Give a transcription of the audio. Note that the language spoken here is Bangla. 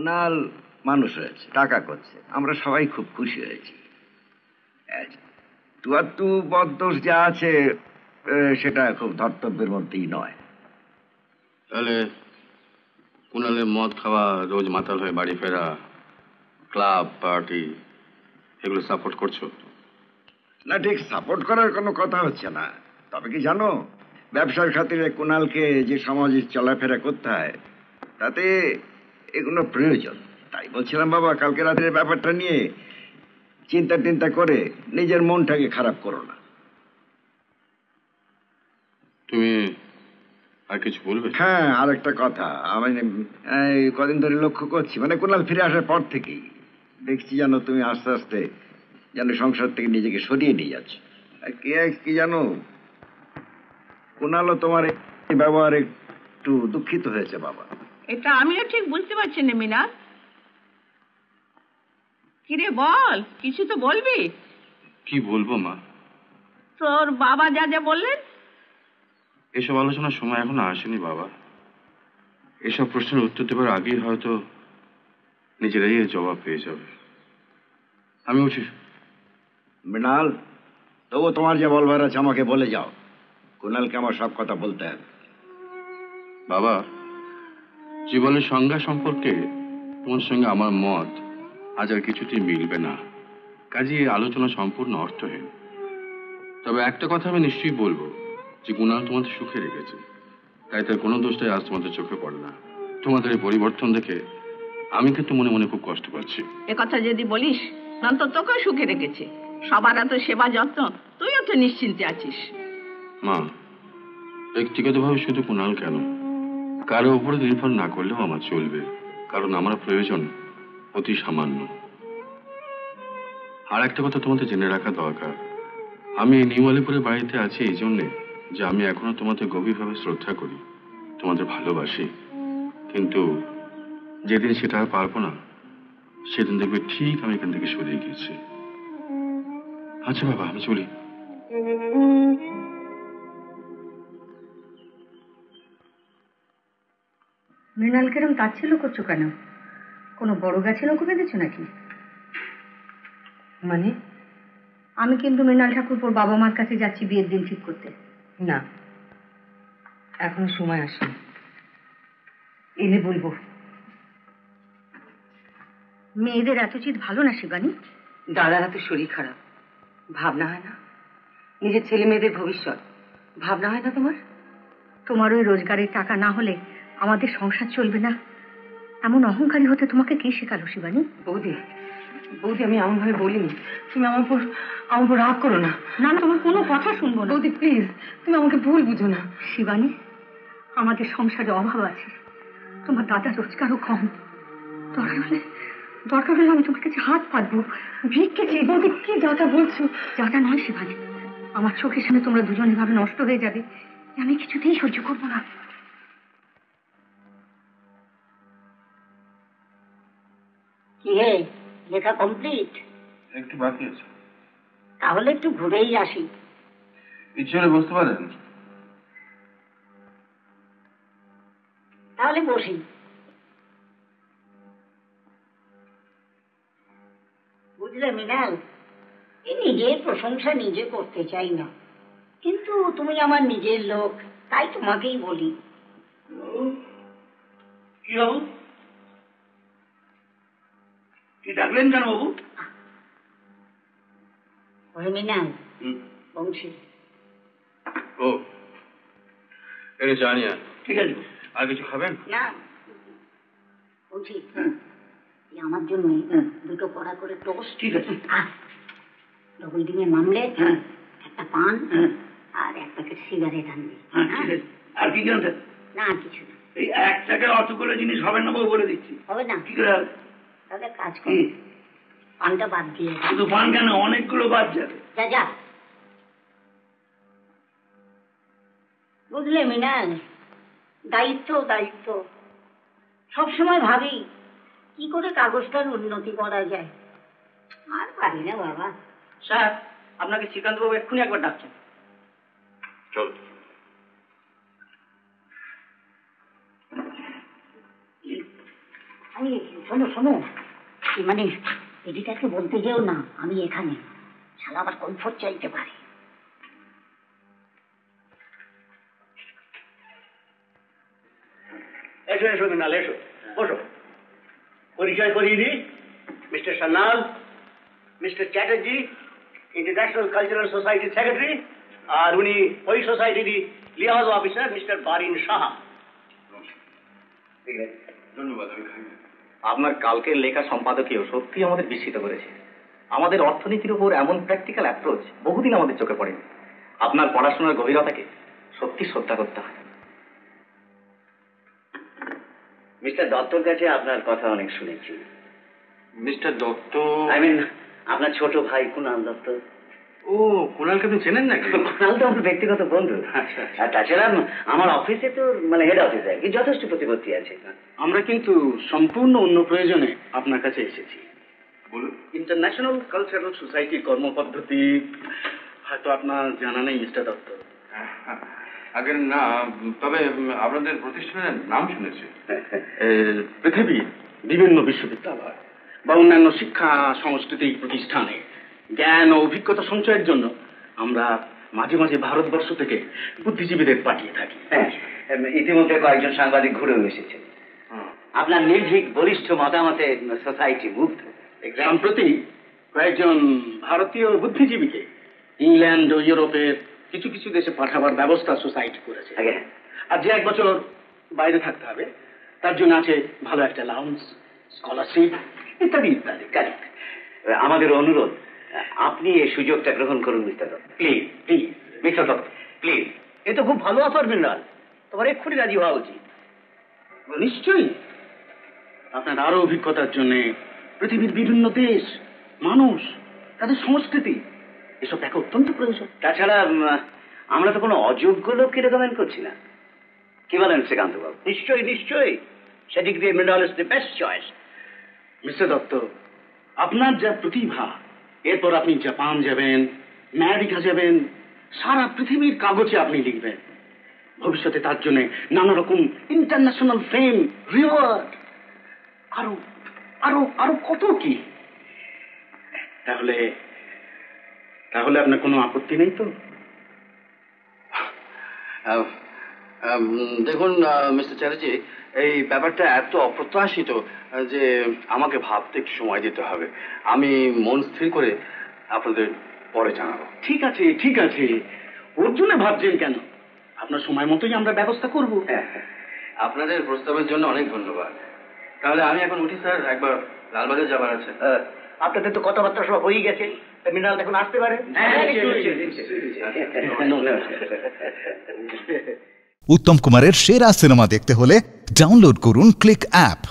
কুনাল মানুষ হয়েছে, টাকা করছে, আমরা সবাই খুব খুশি হয়েছি। তুয়াত্তু বদদোষ যা আছে সেটা খুব ধর্তব্যের মধ্যেই নয়। তাহলে কুনালের মদ খাওয়া, রোজ মাতাল হয়ে বাড়ি ফেরা, ক্লাব পার্টি, এগুলো সাপোর্ট করছো? না, ঠিক সাপোর্ট করার কোনো কথা হচ্ছে না। তবে কি জানো, ব্যবসার খাতিরে কুনালকে যে সমাজে চলাফেরা করতে হয় তাতে এগুলো প্রয়োজন। তাই বলছিলাম বাবা, কালকে রাতের ব্যাপারটা নিয়ে চিন্তা টিন্তা করে নিজের মনটাকে খারাপ করো না। তুমি আর কিছু বলবে? হ্যাঁ, আর একটা কথা, আমি কদিন ধরে লক্ষ্য করছি, মানে কুনাল ফিরে আসার পর থেকেই দেখছি যেন তুমি আস্তে আস্তে যেন সংসার থেকে নিজেকে সরিয়ে নিয়ে যাচ্ছ। কি জানো, কুনালও তোমার এই ব্যবহারে একটু দুঃখিত হয়েছে বাবা। এটা আমিও ঠিক বুঝতে পারছি না মিনাল। কিরে বল, কিছু তো বলবি। কি বলবো মা? তোর বাবা যা যা বললেন। এসব আলোচনার সময় এখনো আসেনি বাবা। এসব প্রশ্নের উত্তর দেবার আগেই হয়তো নিজেরাই এর জবাব পেয়ে যাবে। আমি উঠি। মৃণাল, তবু তোমার যে বলবার আছে আমাকে বলে যাও। কুনালকে আমার সব কথা বলতে হবে। বাবা, জীবনের সংজ্ঞা সম্পর্কে তোমার সঙ্গে আমার মত আজ আর কিছুতেই মিলবে না, কাজে আলোচনা সম্পূর্ণ অর্থহীন। তবে একটা কথা আমি নিশ্চয়ই বলবো, যে কুনাল তোমাদের সুখে রেখেছে, তাই তার কোনো দোষটাই আজ তোমাদের চোখে পড়ে না। তোমাদের এই পরিবর্তন দেখে আমি কিন্তু মনে মনে খুব কষ্ট পাচ্ছি। এ কথা যদি বলিস, নন্ত তোকেও সুখে রেখেছে। সবার এত সেবা যত্ন, তুইও তো নিশ্চিন্তে আছিস। মা, ব্যক্তিগতভাবে শুধু কুনাল কেন, কারো উপরে নির্ভর না করলেও আমার চলবে, কারণ আমার প্রয়োজন অতি সামান্য। আর একটা কথা তোমাদের জেনে রাখা দরকার, আমি এই নিউ আলিপুরের বাড়িতে আছি এই জন্যে যে আমি এখনো তোমাদের গভীরভাবে শ্রদ্ধা করি, তোমাদের ভালোবাসি। কিন্তু যেদিন সেটা আর পারবো না, সেদিন দেখবে ঠিক আমি এখান থেকে সরিয়ে গিয়েছি। আচ্ছা বাবা, আমি চলি। মৃণাল কেরম তাচ্ছিল্য করছো কেন? কোনো বড় গাছে নৌকো বেঁধেছো নাকি? মানে? আমি কিন্তু মৃণাল ঠাকুরপোর বাবা মার কাছে যাচ্ছি বিয়ের দিন ঠিক করতে। না, এখনো সময় আসেনি, এলে বলবো। মেয়েদের এত চিৎ ভালো না শিবানী। দাদার এত শরীর খারাপ, ভাবনা হয় না? নিজের ছেলে মেয়েদের ভবিষ্যৎ ভাবনা হয় না তোমার? তোমার ওই রোজগারের টাকা না হলে আমাদের সংসার চলবে না, এমন অহংকারী হতে তোমাকে কে শেখালো শিবানী? বৌদি, বৌদি, আমি এমন ভাবে বলিনি, তুমি আমার উপর রাগ করো না। না না, তোমার কোনো কথা শুনবো না। বৌদি প্লিজ, তুমি আমাকে ভুল বুঝো না। শিবানী, আমাদের সংসারে অভাব আছে, তোমার দাদা রোজগারও কম। দরকার হলে আমি তোমার কাছে হাত পাতবো, ভিক্ষে চেয়ে। বৌদি কি যাতা বলছো? যাতা নয় শিবানী, আমার চোখের সামনে তোমরা দুজন এভাবে নষ্ট হয়ে যাবে আমি কিছুতেই সহ্য করবো না। কি হে, লেখা কমপ্লিট? একটু বাকি আছে। তাহলে একটু ঘুরেই আসি। ইচ্ছে হলে বসতে পারেন। তাহলে বসি। বুঝলে মৃণাল, এই নিজের প্রশংসা নিজে করতে চাই না, কিন্তু তুমি আমার নিজের লোক, তাই তোমাকেই বলি। কি বাবু, কি ডাকলেন কেন বাবু? ওই মৃণাল, বংশী। ও, এটা জানি না। ঠিক আছে, আর কিছু খাবেন? না বংশী, আমার জন্য দুটো কড়া করে টোস্ট। ঠিক আছে। ডবল ডিমের মামলেট, একটা পান আর এক প্যাকেট সিগারেট আনবি। আর কি জানতেন? না, আর কিছু না। এই এক টাকার অতগুলো জিনিস হবে না বাবু, বলে দিচ্ছি। হবে না? কি করে হবে? তাহলে কাজ কর, পানটা বাদ দিয়ে। শুধু পান কেন, অনেকগুলো বাদ যাবে। যা যা। বুঝলে মৃণাল, দায়িত্ব দায়িত্ব। সবসময় ভাবি কি করে কাগজটার উন্নতি করা যায়, আর পারি না বাবা। স্যার, আপনাকে শ্রীকান্ত বাবু এক্ষুনি একবার ডাকছেন। চল। আরে শোনো শোনো, মানে এডিটারকে বলতে যেও না আমি এখানে, শালা আবার কমফোর্ট চাইতে পারে। এসো এসো মৃণাল, এসো বসো। পরিচয় করিয়ে দিই, mister Sanyal, mister Chatterjee international cultural সোসাইটির সেক্রেটারি, আর উনি ওই সোসাইটিরই liaison officer mister Barin Saha. ধন্যবাদ। আপনার কালকের লেখা সম্পাদকীয় সত্যি আমাদের বিস্মিত করেছে। আমাদের অর্থনীতির উপর এমন প্র্যাকটিক্যাল অ্যাপ্রোচ বহুদিন আমাদের চোখে পড়েনি। আপনার পড়াশোনার গভীরতাকে সত্যি শ্রদ্ধা করতে হয়। মিস্টার দত্তর কাছে আপনার কথা অনেক শুনেছি। মিস্টার দত্ত, আপনার ছোট ভাই কুণাল দত্ত। ও কুণালকে তো চেনেন নাকি? কুণাল তো আমার ব্যক্তিগত বন্ধু। আর তাছাড়া আমার অফিসে তো মানে হেড অফিসে কি যথেষ্ট প্রতিপত্তি আছে। আমরা কিন্তু সম্পূর্ণ অন্য প্রয়োজনে আপনার কাছে এসেছি। বলুন। ইন্টারন্যাশনাল কালচারাল সোসাইটির কর্মপদ্ধতি হয়তো আপনার জানা নেই মিস্টার দত্ত। আগে না, তবে আপনাদের প্রতিষ্ঠানের নাম শুনেছি। পৃথিবীর বিভিন্ন বিশ্ববিদ্যালয় বা অন্যান্য শিক্ষা সাংস্কৃতিক প্রতিষ্ঠানে জ্ঞান ও অভিজ্ঞতা সঞ্চয়ের জন্য আমরা মাঝে মাঝে ভারতবর্ষ থেকে বুদ্ধিজীবীদের পাঠিয়ে থাকি। ইতিমধ্যে কয়েকজন সাংবাদিক ঘুরেও এসেছেন। আপনার নির্ভীক বলিষ্ঠ মতামতে সোসাইটি মুগ্ধ। সম্প্রতি কয়েকজন ভারতীয় বুদ্ধিজীবীকে ইংল্যান্ড ও ইউরোপের কিছু কিছু দেশে পাঠাবার ব্যবস্থা সোসাইটি করেছে। আর যে 1 বছর বাইরে থাকতে হবে তার জন্য আছে ভালো একটা অ্যালাউন্স, স্কলারশিপ ইত্যাদি ইত্যাদি। আমাদের অনুরোধ, আপনি এই সুযোগটা গ্রহণ করুন mister Dutta, please please. Mister Dutta please, এ তো খুব ভালো অফার মৃণাল, তোমার এক্ষুনি রাজি হওয়া উচিত। নিশ্চয়ই। আপনার আরো অভিজ্ঞতার জন্য পৃথিবীর বিভিন্ন দেশ, মানুষ, তাদের সংস্কৃতি এসব দেখা অত্যন্ত প্রয়োজন। তাছাড়া আমরা তো কোনো অযোগ্য লোককে রেকমেন্ড করছি না। কি বলেন শ্রীকান্ত বাবু? নিশ্চয়ই নিশ্চয়ই, সেদিক দিয়ে Mrinal is the best choice. Mister Dutta, আপনার যা প্রতিভা, এরপর আপনি জাপান যাবেন, আমেরিকা যাবেন, সারা পৃথিবীর কাগজে আপনি লিখবেন। ভবিষ্যতে তার জন্য নানা রকম ইন্টারন্যাশনাল ফেম, রিওয়ার্ড, আরো আরো আরো কত কি। তাহলে তাহলে আপনার কোনো আপত্তি নেই তো? দেখুন মিস্টার চ্যাটার্জি, এই ব্যাপারটা এত অপ্রত্যাশিত যে আমাকে ভাবতে একটু সময় দিতে হবে। আমি মন স্থির করে আপনাদের পরে জানাবো। ঠিক আছে ঠিক আছে, ওর জন্য ভাবছেন কেন? আপনার সময় মতোই আমরা ব্যবস্থা করব। আপনাদের প্রস্তাবের জন্য অনেক ধন্যবাদ। তাহলে আমি এখন উঠি স্যার, একবার লালবাজার যাবার আছে। আপনাদের তো কথাবার্তা সব হয়ে গেছে, মৃণাল এখন আসতে পারে। উত্তম কুমারের সেরা সিনেমা দেখতে হলে ডাউনলোড করুন ক্লিক অ্যাপ।